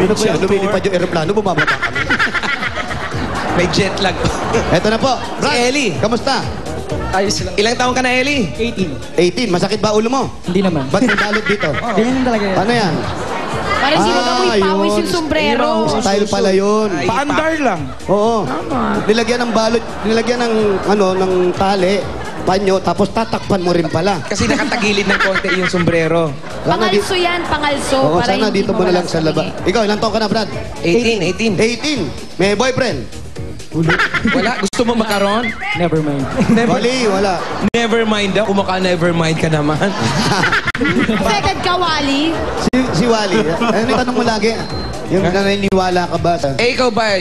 Ano po yan? Lumilipad yung aeroplano, bumababa kami. May jet lag. Eto na po. Brad, Si Ellie. Kamusta? Ayos lang. Ilang taon ka na, Ellie? 18. 18. Masakit ba ulo mo? Hindi naman. Ba't may balot dito? Ganyan talaga yan. Ano yan? Parang sinabamoy pawis yun. yung sombrero. Style pala yun. Ay, Paandar lang. Oo. Nilagyan ng balot, nilagyan ng, ng tali, panyo, tapos tatakpan mo rin pala. Kasi nakatagilid ng konti yung sombrero. Pangalso yan, pangalso. Oo, para sana hindi dito mo na lang mawala sa laba. Ikaw, ilang taon ka na, Brad? 18. 18. May boyfriend? Wala? Gusto mo makaroon? Never mind. Wali, wala. Never mind daw. Kumaka never mind ka naman. Second ka, Wally. Si Wally. Ano yung tanong mo lagi? Yung naniniwala ka ba sa... Ikaw ba,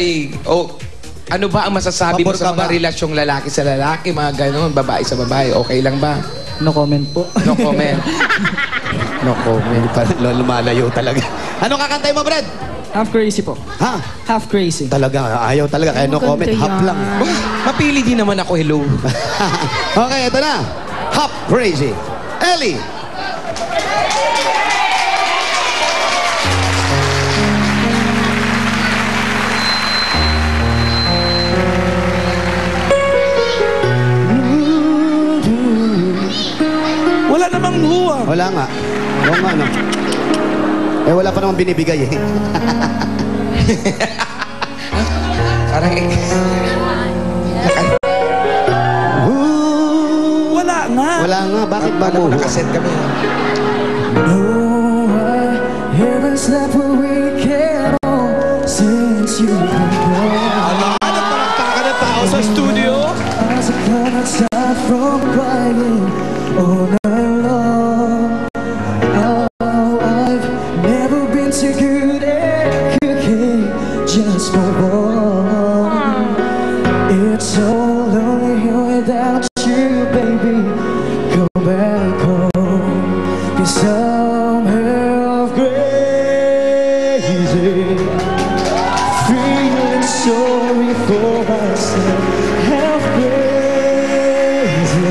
ano ba ang masasabi mo Pabor sa ka mga ba? relasyong lalaki sa lalaki, mga gano'n, babae sa babae? Okay lang ba? No comment po. No comment. No comment. Lumalayo talaga. Ano kakantay mo, Brad? Half crazy po. Ha? Half crazy. Talaga, ayaw talaga. Kaya no Maganda comment. Hap yan. lang. Mapili din naman ako, hello. Okay, ito na. Hop Crazy. Ellie. Wala namang huwa. Wala nga. Oo nga, no? Eh, wala pa namang binibigay eh. Parang Wala nga. Wala nga. Bakit ba mo? nakaset kami. Heaven's left where we can all since you've been gone. Ano palakpakan ng tao sa studio? As I come outside from crying all night long. Oh, I've never been too good at cooking just for one. It's so lonely here without you, baby. Go back home, 'cause I'm half crazy, feeling sorry for myself. Half crazy.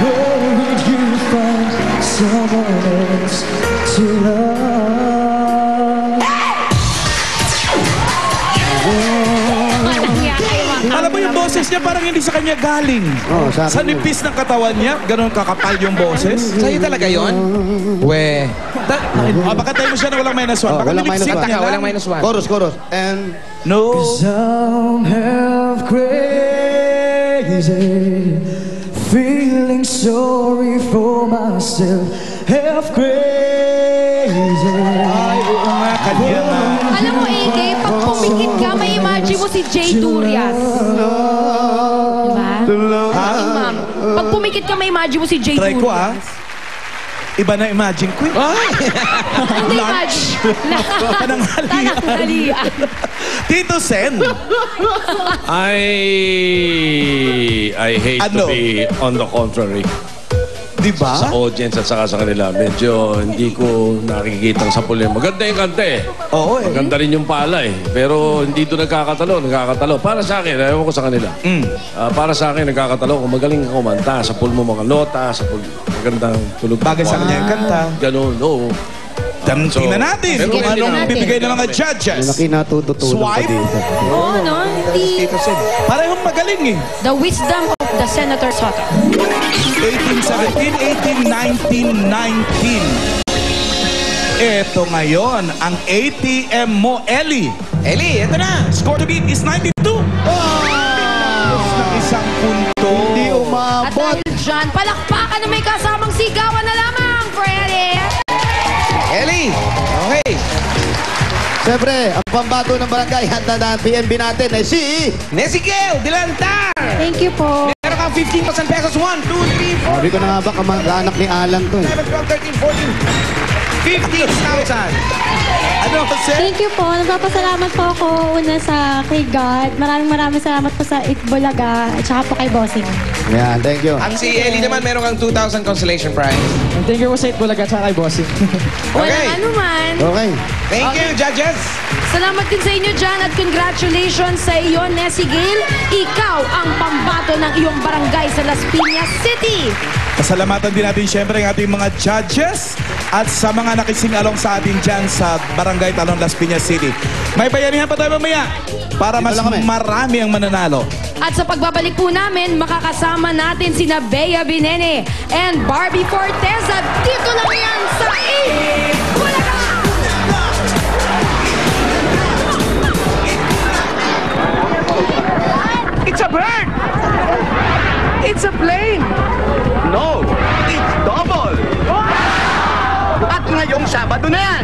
Where would you find someone else to love? Alam mo yung boses niya parang hindi sa kanya galing. Oo, sa akin Sa yun. nipis ng katawan niya, ganun kakapal yung boses. Sa'yo talaga yon? We. Baka tayo mo siya na walang minus one. Oh, Baka walang minus nilipsik one. niya Taka, walang lang. minus one. Chorus, chorus. And... No. I'm half crazy, feeling sorry for myself. Half crazy. Ay, oo nga, kanya nga. Alam mo, AK, pag pumikit ka, may imagine mo si Jay Durias. Diba? Ma'am, pag pumikit ka, may imagine mo si Jay Try ko Durias. Iba na imagine ko. Hindi imagine. Pananghalian. Tananghalian. Tito Sen. I hate Ano? to be on the contrary. Di ba? Sa audience at saka sa kanila, medyo hindi ko nakikitang sa puli. Maganda yung kanta eh. Oo eh. Maganda rin yung pala eh. Pero hindi ito nagkakatalo. Para sa akin, ayaw ko sa kanila. Para sa akin, nagkakatalo. Kung magaling ka kumanta, sa pool mo mga nota, sa pool, magandang tulog. Bagay sa kanya yung kanta. Ganun, oo. Tingnan natin pero kung hindi anong natin. bibigay ng mga Yung judges. nakinatutulong ka Swipe? dito. Oo, no? Hindi. Parehong magaling eh. The wisdom of the Senator Soto. 1817, 1819, 19. Ito ngayon, ang ATM mo, Ellie. Ellie, ito na. Score to beat is 92. Na isang punto. Hindi At umabot. dahil dyan, palakpakan na may kasamang sigawan na lamang for Eddie. Ellie, okay. Siyempre, ang pambato ng barangay, handa na ang PNB natin ay si... Nesigel Dilantar. Thank you po. Meron kang 15,000 pesos. 1, 2, 3, 4, Sabi ko na nga ba, kamag-anak ni Alan to eh. 11, 12, 13, 14. 15,000. Ano, Jose? Thank you po. Nagpapasalamat po ako una sa kay God. Maraming salamat po sa Itbulaga at saka po kay Bossing. Yan, thank you. Ang si Ellie naman, meron kang 2,000 consolation prize. And thank you po sa Itbulaga at saka kay Bossing. Okay. Walang anuman. Okay. Thank you, judges. Salamat din sa inyo dyan at congratulations sa iyo, Nessie Gale. Ikaw ang pambato ng iyong barangay sa Las Piñas City. Pasalamatan din natin syempre ang ating mga judges at sa mga nakising along sa atin dyan sa Barangay Talon, Las Piñas City. May bayanihan pa tayo mamaya para mas lang kami. marami ang mananalo. At sa pagbabalik po namin, makakasama natin sina Bea Binene and Barbie Forteza. Dito lang yan sa Bulaga! It's a bird! It's a plane! No, it's double! At ngayong Sabado na yan!